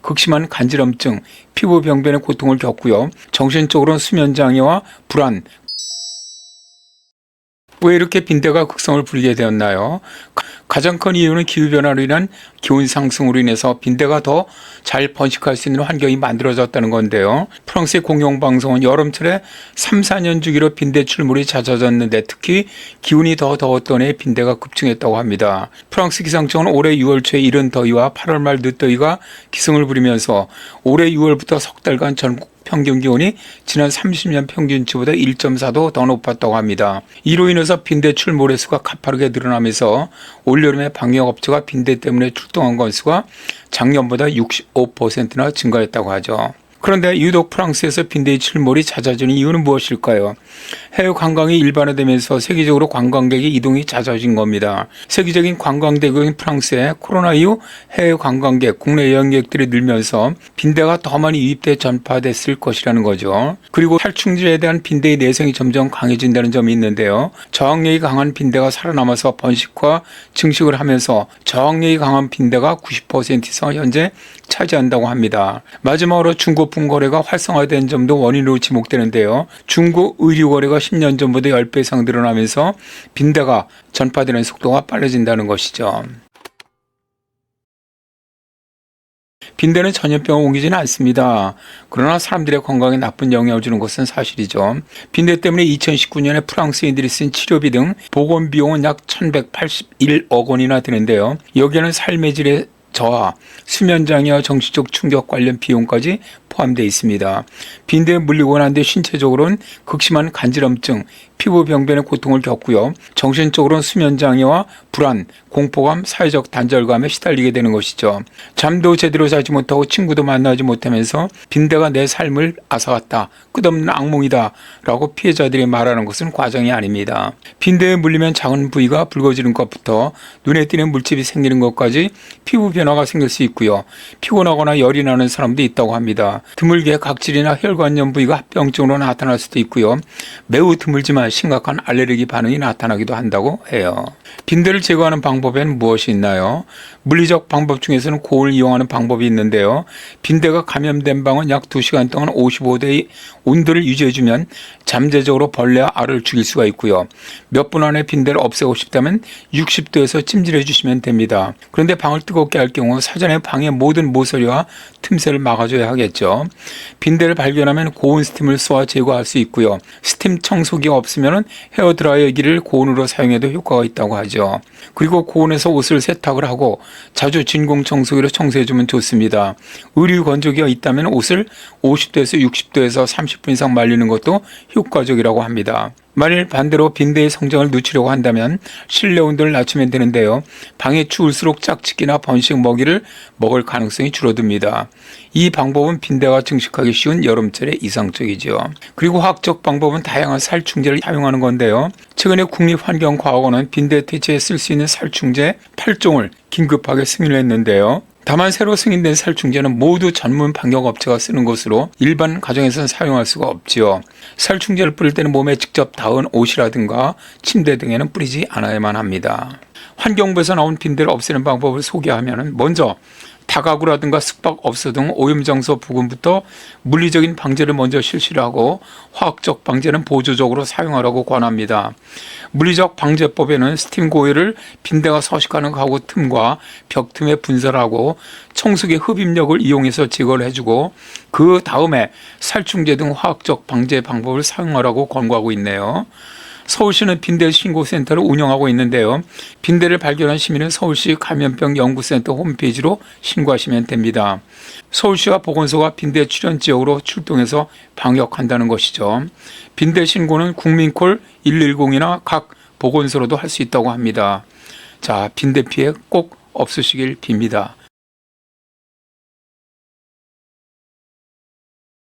극심한 간지럼증, 피부 병변의 고통을 겪고요. 정신적으로는 수면장애와 불안. 왜 이렇게 빈대가 극성을 부리게 되었나요? 가장 큰 이유는 기후변화로 인한 기온 상승으로 인해서 빈대가 더 잘 번식할 수 있는 환경이 만들어졌다는 건데요. 프랑스의 공영방송은 여름철에 3, 4년 주기로 빈대 출몰이 잦아졌는데 특히 기온이 더 더웠던 해에 빈대가 급증했다고 합니다. 프랑스 기상청은 올해 6월 초에 이른 더위와 8월 말 늦더위가 기승을 부리면서 올해 6월부터 석 달간 전국 평균 기온이 지난 30년 평균치보다 1.4도 더 높았다고 합니다. 이로 인해서 빈대 출몰의 수가 가파르게 늘어나면서 올여름에 방역업체가 빈대 때문에 출동한 건수가 작년보다 65%나 증가했다고 하죠. 그런데 유독 프랑스에서 빈대의 출몰이 잦아지는 이유는 무엇일까요? 해외 관광이 일반화되면서 세계적으로 관광객의 이동이 잦아진 겁니다. 세계적인 관광대국인 프랑스에 코로나 이후 해외 관광객, 국내 여행객들이 늘면서 빈대가 더 많이 유입돼 전파됐을 것이라는 거죠. 그리고 살충제에 대한 빈대의 내성이 점점 강해진다는 점이 있는데요. 저항력이 강한 빈대가 살아남아서 번식과 증식을 하면서 저항력이 강한 빈대가 90% 이상 현재 차지한다고 합니다. 마지막으로 중고품 거래가 활성화된 점도 원인으로 지목되는데요. 중고 의류 거래가 10년 전보다 10배 이상 늘어나면서 빈대가 전파되는 속도가 빨라진다는 것이죠. 빈대는 전염병을 옮기지는 않습니다. 그러나 사람들의 건강에 나쁜 영향을 주는 것은 사실이죠. 빈대 때문에 2019년에 프랑스인들이 쓴 치료비 등 보건 비용은 약 1181억 원이나 드는데요. 여기에는 삶의 질의 저하, 수면장애와 정신적 충격 관련 비용까지 포함되어 있습니다. 빈대에 물리고 난 뒤 신체적으로는 극심한 간지럼증, 피부 병변의 고통을 겪고요. 정신적으로는 수면장애와 불안, 공포감, 사회적 단절감에 시달리게 되는 것이죠. 잠도 제대로 자지 못하고 친구도 만나지 못하면서 빈대가 내 삶을 앗아갔다, 끝없는 악몽이다 라고 피해자들이 말하는 것은 과정이 아닙니다. 빈대에 물리면 작은 부위가 붉어지는 것부터 눈에 띄는 물집이 생기는 것까지 피부 변화가 생길 수 있고요. 피곤하거나 열이 나는 사람도 있다고 합니다. 드물게 각질이나 혈관염 부위가 합병증으로 나타날 수도 있고요. 매우 드물지만 심각한 알레르기 반응이 나타나기도 한다고 해요. 빈대를 제거하는 방법에는 무엇이 있나요? 물리적 방법 중에서는 고온을 이용하는 방법이 있는데요. 빈대가 감염된 방은 약 2시간 동안 55도의 온도를 유지해주면 잠재적으로 벌레와 알을 죽일 수가 있고요. 몇 분 안에 빈대를 없애고 싶다면 60도에서 찜질해 주시면 됩니다. 그런데 방을 뜨겁게 할 경우 사전에 방의 모든 모서리와 틈새를 막아줘야 하겠죠. 빈대를 발견하면 고온 스팀을 쏘아 제거할 수 있고요. 스팀 청소기가 없으면 헤어드라이어기를 고온으로 사용해도 효과가 있다고 하죠. 그리고 고온에서 옷을 세탁을 하고 자주 진공 청소기로 청소해주면 좋습니다. 의류 건조기가 있다면 옷을 50도에서 60도에서 30분 이상 말리는 것도 효과적이라고 합니다. 만일 반대로 빈대의 성장을 늦추려고 한다면 실내 온도를 낮추면 되는데요. 방이 추울수록 짝짓기나 번식 먹이를 먹을 가능성이 줄어듭니다. 이 방법은 빈대가 증식하기 쉬운 여름철에 이상적이죠. 그리고 화학적 방법은 다양한 살충제를 사용하는 건데요. 최근에 국립환경과학원은 빈대 퇴치에 쓸 수 있는 살충제 8종을 긴급하게 승인했는데요. 다만 새로 승인된 살충제는 모두 전문 방역업체가 쓰는 것으로 일반 가정에서는 사용할 수가 없지요. 살충제를 뿌릴 때는 몸에 직접 닿은 옷이라든가 침대 등에는 뿌리지 않아야만 합니다. 환경부에서 나온 빈대를 없애는 방법을 소개하면 먼저 다가구라든가 숙박업소 등 오염장소 부근부터 물리적인 방제를 먼저 실시를 하고 화학적 방제는 보조적으로 사용하라고 권합니다. 물리적 방제법에는 스팀 고열을 빈대가 서식하는 가구 틈과 벽 틈에 분설하고 청소기 흡입력을 이용해서 제거를 해주고 그 다음에 살충제 등 화학적 방제 방법을 사용하라고 권고하고 있네요. 서울시는 빈대 신고센터를 운영하고 있는데요. 빈대를 발견한 시민은 서울시 감염병 연구센터 홈페이지로 신고하시면 됩니다. 서울시와 보건소가 빈대 출현 지역으로 출동해서 방역한다는 것이죠. 빈대 신고는 국민콜 110이나 각 보건소로도 할 수 있다고 합니다. 자, 빈대 피해 꼭 없으시길 빕니다.